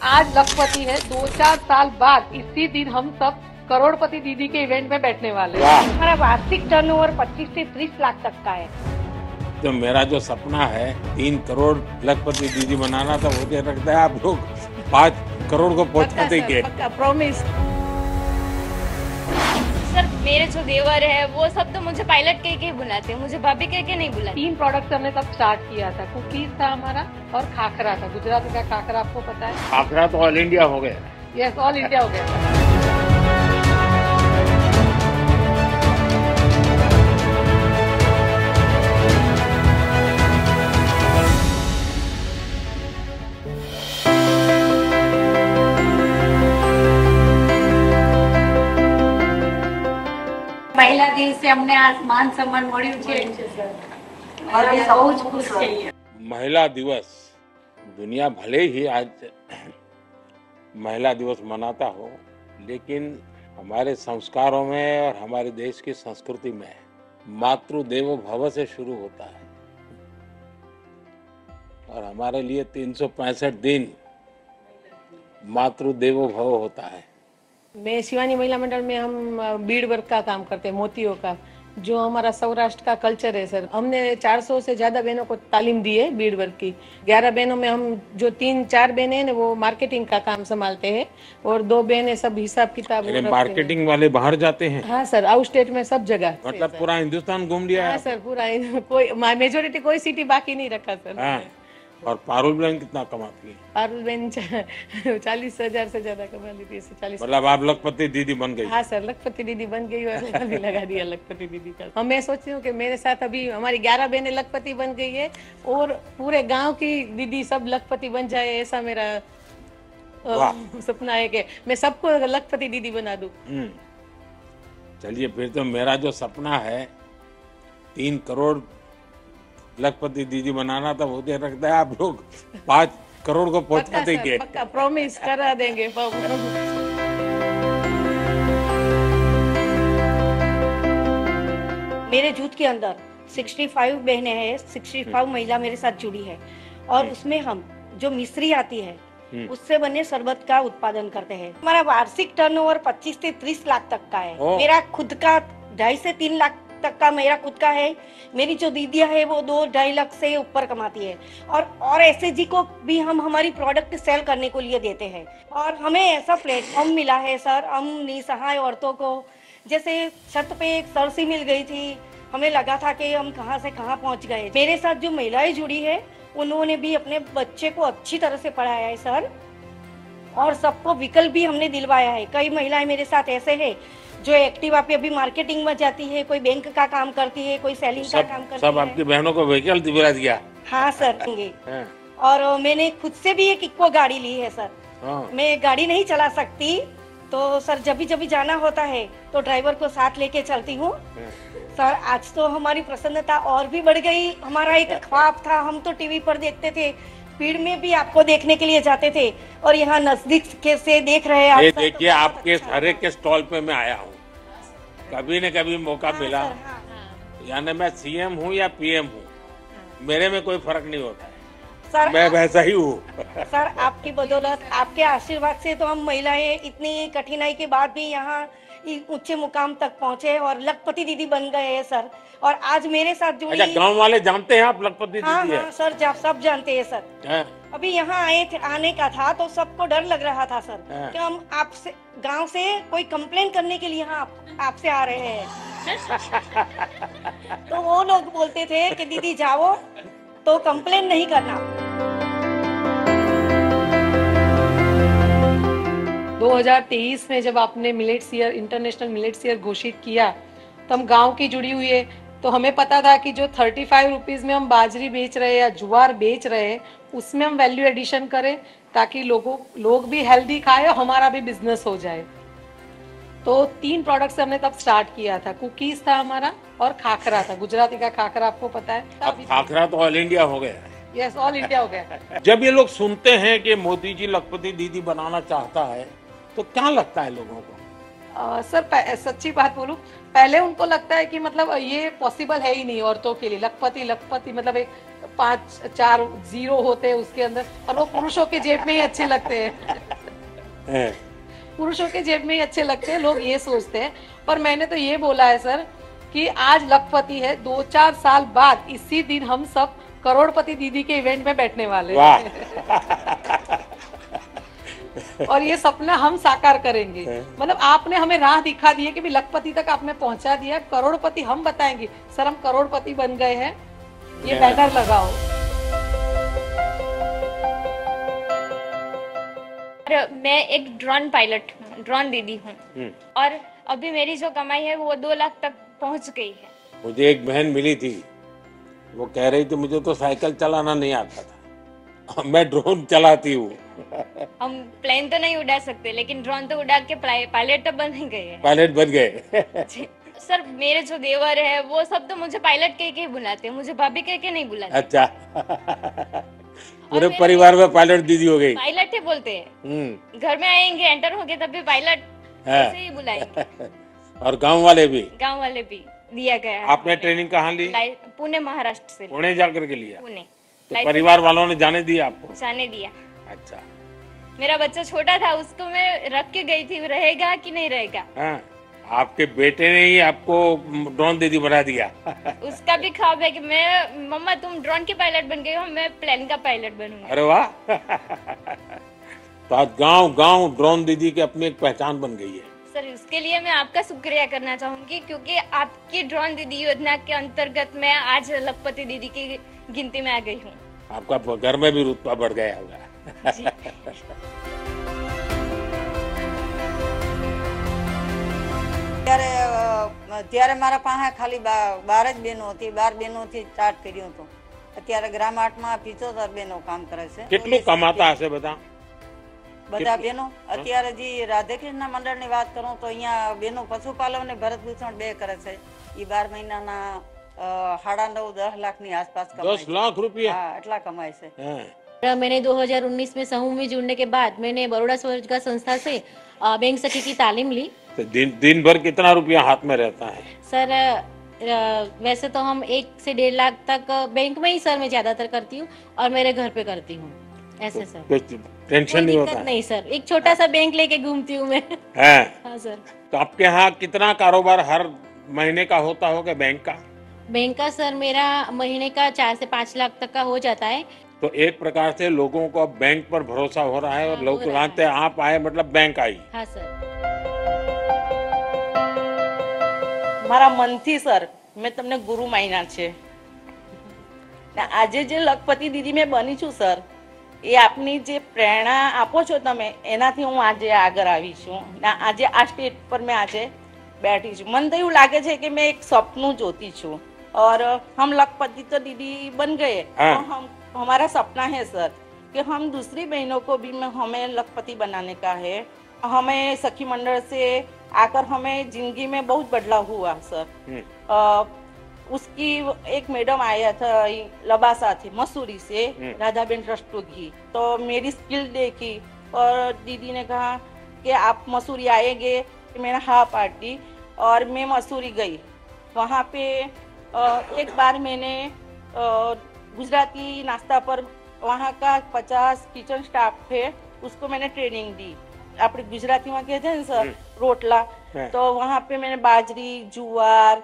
आज लखपति है, 2-4 साल बाद इसी दिन हम सब करोड़पति दीदी के इवेंट में बैठने वाले हैं। हमारा वार्षिक टर्नओवर 25 से 30 लाख तक का है। तो मेरा जो सपना है 3 करोड़ लखपति दीदी बनाना था, मुझे लगता है आप लोग 5 करोड़ को पहुंचा देंगे। प्रॉमिस। सर मेरे जो देवर है वो सब तो मुझे पायलट कह के बुलाते हैं, मुझे भाभी कह के नहीं बुलाते। 3 प्रोडक्ट्स हमने तब स्टार्ट किया था। कुकीज था हमारा और खाखरा था। गुजराती का खाखरा आपको पता है? खाखरा तो ऑल इंडिया हो गया। यस, ऑल इंडिया हो गया। પહેલા દિવસે અમને આ માન સન્માન મળ્યું છે और हम बहुत खुश છીએ। महिला दिवस, दुनिया भले ही आज महिला दिवस मनाता हो, लेकिन हमारे संस्कारों में और हमारे देश की संस्कृति में मातृ देवो भव से शुरू होता है और हमारे लिए 365 दिन मातृ देवो भव होता है। मैं शिवानी महिला मंडल में हम बीड वर्क का काम करते हैं, मोतियों का, जो हमारा सौराष्ट्र का कल्चर है सर। हमने 400 से ज्यादा बहनों को तालीम दी है बीड वर्क की। 11 बहनों में हम जो 3-4 बहनें हैं वो मार्केटिंग का काम संभालते हैं और 2 बहनें सब हिसाब किताब। मार्केटिंग वाले बाहर जाते हैं? हाँ सर, आउट स्टेट में सब जगह। मतलब पूरा हिंदुस्तान घूम लिया? हाँ सर, पूरा। कोई मेजोरिटी कोई सिटी बाकी नहीं रखा सर। हाँ। और पारुल बहन कितना कमाती है? पारुल बहन 40,000 से ज्यादा कमा लेती है। 40। मतलब आप लखपति दीदी बन गई? हाँ सर, लखपति दीदी बन गई और भी लगा दिया लखपति दीदी का। और मैं सोचती हूँ कि मेरे साथ अभी हमारी 11 बहनें लखपति बन गई है और पूरे गांव की दीदी सब लखपति बन जाए, ऐसा मेरा सपना है कि मैं सबको लखपति दीदी बना दूं। चलिए, फिर तो मेरा जो सपना है 3 करोड़ लखपति दीदी बनाना था, मुझे लगता है आप लोग 5 करोड़ को पहुंचा देंगे। पक्का प्रॉमिस करा देंगे। मेरे जूथ के अंदर 65 बहनें हैं, 65 महिला मेरे साथ जुड़ी है और उसमें हम जो मिश्री आती है उससे बने शरबत का उत्पादन करते हैं। हमारा वार्षिक टर्नओवर 25 से 30 लाख तक का है। मेरा खुद का 2.5 से 3 लाख तक का मेरा खुद का है। मेरी जो दीदियां है वो 2-2.5 लाख से ऊपर कमाती है और ऐसे जी को भी हम हमारी प्रोडक्ट सेल करने को लिए देते हैं। और हमें ऐसा प्लेटफॉर्म मिला है सर, हम निसहाय औरतों को, जैसे छत पे एक सरसी मिल गई थी, हमें लगा था कि हम कहां से कहां पहुंच गए। मेरे साथ जो महिलाएं जुड़ी है उन्होंने भी अपने बच्चे को अच्छी तरह से पढ़ाया है सर और सबको विकल्प भी हमने दिलवाया है। कई महिलाएं मेरे साथ ऐसे है जो एक्टिवा पे अभी मार्केटिंग में जाती है, कोई बैंक का काम करती है, कोई सेलिंग का काम करती है। सब आपकी बहनों को व्हीकल दिला दिया? हाँ सर। और मैंने खुद से भी एक इक्को गाड़ी ली है सर। मैं गाड़ी नहीं चला सकती तो सर जब भी जाना होता है तो ड्राइवर को साथ लेके चलती हूँ सर। आज तो हमारी प्रसन्नता और भी बढ़ गई। हमारा एक ख्वाब था, हम तो टीवी पर देखते थे, भीड़ में भी आपको देखने के लिए जाते थे और यहाँ नजदीक से देख रहे हैं। ये देखिए, आपके हर एक के स्टॉल पे मैं आया हूँ, कभी न कभी मौका मिला। यानी मैं सीएम हूँ या पीएम हूँ, मेरे में कोई फर्क नहीं होता है सर। मैं वैसा ही हूँ सर। आपकी बदौलत, आपके आशीर्वाद से तो हम महिलाएं इतनी कठिनाई के बाद भी यहाँ ऊंचे मुकाम तक पहुँचे और लखपति दीदी बन गए हैं सर। और आज मेरे साथ जुड़ी। अच्छा, गांव वाले जानते हैं आप लखपति दीदी? हाँ सर, सब जानते हैं सर। अभी यहाँ आने का था तो सबको डर लग रहा था सर कि हम आपसे गांव से कोई कंप्लेन करने के लिए यहाँ आपसे आ रहे हैं तो वो लोग बोलते थे कि दीदी जाओ तो कंप्लेन नहीं करना। 2023 में जब आपने millets year, international millets year घोषित किया तो हम गांव की जुड़ी हुई है, तो हमें पता था कि जो 35 रुपीज में हम बाजरी बेच रहे हैं या ज्वार बेच रहे हैं उसमें हम वैल्यू एडिशन करें ताकि लोग भी हेल्दी खाए और हमारा भी बिजनेस हो जाए। तो 3 प्रोडक्ट्स हमने तब स्टार्ट किया था। कुकीज था हमारा और खाखरा था। गुजराती का खाखरा आपको पता है? अब खाखरा तो ऑल इंडिया हो गया है। यस, ऑल इंडिया हो गया। जब ये लोग सुनते हैं कि मोदी जी लखपति दीदी बनाना चाहता है तो क्या लगता है लोगों को? सर सच्ची बात बोलूं, पहले उनको लगता है कि मतलब ये पॉसिबल है ही नहीं औरतों के लिए, लखपति लखपति मतलब एक 5-4 जीरो होते हैं उसके अंदर, और वो पुरुषों के जेब में ही अच्छे लगते हैं। पुरुषों के जेब में ही अच्छे लगते हैं, लोग ये सोचते हैं। पर मैंने तो ये बोला है सर कि आज लखपति है, 2-4 साल बाद इसी दिन हम सब करोड़पति दीदी के इवेंट में बैठने वाले हैं। और ये सपना हम साकार करेंगे। मतलब आपने हमें राह दिखा दी है कि भी लखपति तक आपने पहुंचा दिया, करोड़पति हम बताएंगे। सर हम करोड़पति बन गए हैं, ये बैनर लगाओ। मैं एक ड्रोन पायलट हूँ, ड्रोन दीदी हूँ, और अभी मेरी जो कमाई है वो 2 लाख तक पहुँच गई है। मुझे एक बहन मिली थी, वो कह रही थी मुझे तो साइकिल चलाना नहीं आता था, मैं ड्रोन चलाती हूँ। हम प्लेन तो नहीं उड़ा सकते, लेकिन ड्रोन तो उड़ा के पायलट तो बन ही गए हैं। पायलट बन गए। सर मेरे जो देवर है वो सब तो मुझे पायलट कह के बुलाते हैं, मुझे भाभी कह के नहीं बुलाते। अच्छा। पूरे परिवार में पायलट दीदी हो गई। पायलट ही बोलते हैं, घर में आएंगे एंटर होंगे तब भी पायलट ऐसे ही बुलाएंगे। और गांव वाले भी दिया गया है। आपने ट्रेनिंग कहाँ ली? पुणे, महाराष्ट्र से। पुणे जाकर के लिया? पुणे। तो परिवार वालों ने जाने दिया आपको? जाने दिया। अच्छा। मेरा बच्चा छोटा था, उसको मैं रख के गई थी, रहेगा कि नहीं रहेगा। हाँ, आपके बेटे ने ही आपको ड्रोन दीदी बना दिया। उसका भी ख्वाब है कि मैं, मम्मा तुम ड्रोन की पायलट बन गई हो, मैं प्लेन का पायलट बनूंगा। अरे वाह। तो आज गांव गांव ड्रोन दीदी की अपनी एक पहचान बन गई है। सर उसके लिए मैं आपका शुक्रिया करना चाहूंगी, क्योंकि आपकी ड्रोन दीदी योजना के अंतर्गत मैं आज लखपति दीदी की गिनती में आ गई हूँ। आपका घर में भी रुतबा बढ़ गया होगा। ત્યારે મારા પાસે ખાલી 12 જ બહેનો હતી, 12 બહેનોથી સ્ટાર્ટ કર્યું હતું। અત્યારે ગ્રામ 8માં 75 બહેનો કામ કરે છે। કેટલું કમાતા હશે બધા બહેનો? અત્યારે જે રાધેકૃષ્ણ મંડળની વાત કરું તો અહીંયા બહેનો પશુપાલન અને ભરતભૂષણ 2 કરે છે। એ 12 મહિનાના 9.5-10 લાખની આસપાસ કમાય છે। 10 लाख रुपया? હા, એટલા કમાય છે। मैंने 2019 में समूह में जुड़ने के बाद मैंने बड़ौदा स्वरोजगार संस्था से बैंक सखी की तालीम ली। तो दिन भर कितना रुपया हाथ में रहता है? सर वैसे तो हम 1 से 1.5 लाख तक बैंक में ही सर मैं ज्यादातर करती हूँ, और मेरे घर पे करती हूँ ऐसे। सर कुछ टेंशन नहीं होता? नहीं सर, एक छोटा सा बैंक लेके घूमती हूँ मैं। हाँ सर। तो आपके यहाँ कितना कारोबार हर महीने का होता होगा बैंक का? बैंक का सर मेरा महीने का 4 से 5 लाख तक का हो जाता है। तो एक प्रकार से लोगों को अब बैंक पर भरोसा हो रहा है, और लोग जानते हैं आप आए मतलब बैंक आई। हाँ सर। મારા મનથી સર મેં તમને ગુરુ માન્યા છે ને આજે જે લખપતિ દીદી મેં બની છું સર, એ આપની જે પ્રેરણા આપો છો તમે, એનાથી હું આજે આગળ આવી છું ને આજે આ સ્ટેજ પર મેં આજે बैठी છું। મને તો એવું લાગે છે કે મેં એક સપનું જોતી છું, और हम लखपति तो दीदी बन गए, तो हमारा सपना है सर कि हम दूसरी बहनों को भी हमें लखपति बनाने का है। हमें सखी मंडल से आकर हमें जिंदगी में बहुत बदलाव हुआ सर। उसकी एक मैडम आया था लबासा थी मसूरी से, राधाबेन रस्तोगी, तो मेरी स्किल देखी और दीदी ने कहा कि आप मसूरी आएंगे। मैंने हाँ पार्टी, और मैं मसूरी गई। वहाँ पे एक बार मैंने गुजराती नाश्ता पर वहाँ का 50 किचन स्टाफ थे, उसको मैंने ट्रेनिंग दी। अपने गुजराती में कहते हैं सर रोटला, तो वहाँ पे मैंने बाजरी, जुआर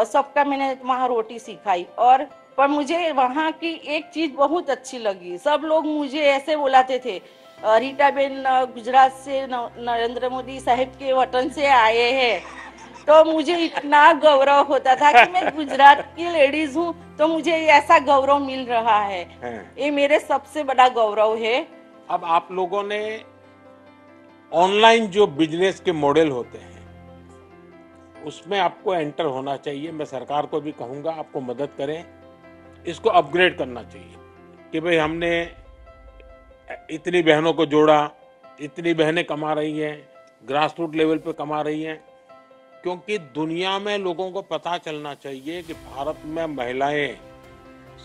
सबका मैंने वहाँ रोटी सिखाई। और पर मुझे वहाँ की एक चीज बहुत अच्छी लगी, सब लोग मुझे ऐसे बुलाते थे, रीटा बेन गुजरात से नरेंद्र मोदी साहब के वतन से आए हैं। तो मुझे इतना गौरव होता था कि मैं गुजरात की लेडीज हूँ, तो मुझे ऐसा गौरव मिल रहा है। ये मेरे सबसे बड़ा गौरव है। अब आप लोगों ने ऑनलाइन जो बिजनेस के मॉडल होते हैं उसमें आपको एंटर होना चाहिए। मैं सरकार को भी कहूंगा आपको मदद करें, इसको अपग्रेड करना चाहिए कि भाई हमने इतनी बहनों को जोड़ा, इतनी बहनें कमा रही हैं, ग्रास रूट लेवल पे कमा रही हैं, क्योंकि दुनिया में लोगों को पता चलना चाहिए कि भारत में महिलाएं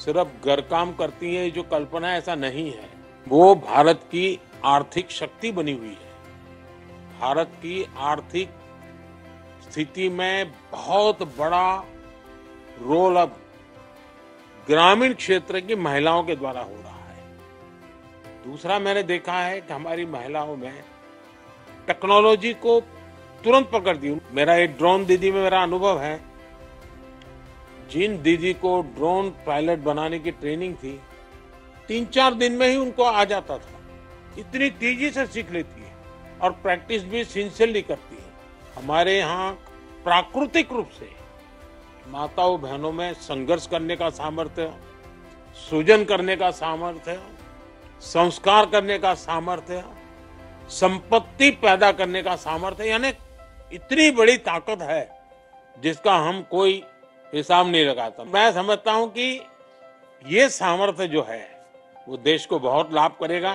सिर्फ घर काम करती हैं, जो कल्पना ऐसा नहीं है। वो भारत की आर्थिक शक्ति बनी हुई है। भारत की आर्थिक स्थिति में बहुत बड़ा रोल अब ग्रामीण क्षेत्र की महिलाओं के द्वारा हो रहा है। दूसरा, मैंने देखा है कि हमारी महिलाओं में टेक्नोलॉजी को तुरंत पकड़ दी। मेरा एक ड्रोन दीदी में मेरा अनुभव है, जिन दीदी को ड्रोन पायलट बनाने की ट्रेनिंग थी, 3-4 दिन में ही उनको आ जाता था। इतनी तेजी से सीख लेती है और प्रैक्टिस भी सिंसियरली करती है। हमारे यहाँ प्राकृतिक रूप से माताओं बहनों में संघर्ष करने का सामर्थ्य, सृजन करने का सामर्थ्य, संस्कार करने का सामर्थ्य, संपत्ति पैदा करने का सामर्थ्य, यानी इतनी बड़ी ताकत है जिसका हम कोई हिसाब नहीं लगाता। मैं समझता हूं कि ये सामर्थ्य जो है वो देश को बहुत लाभ करेगा।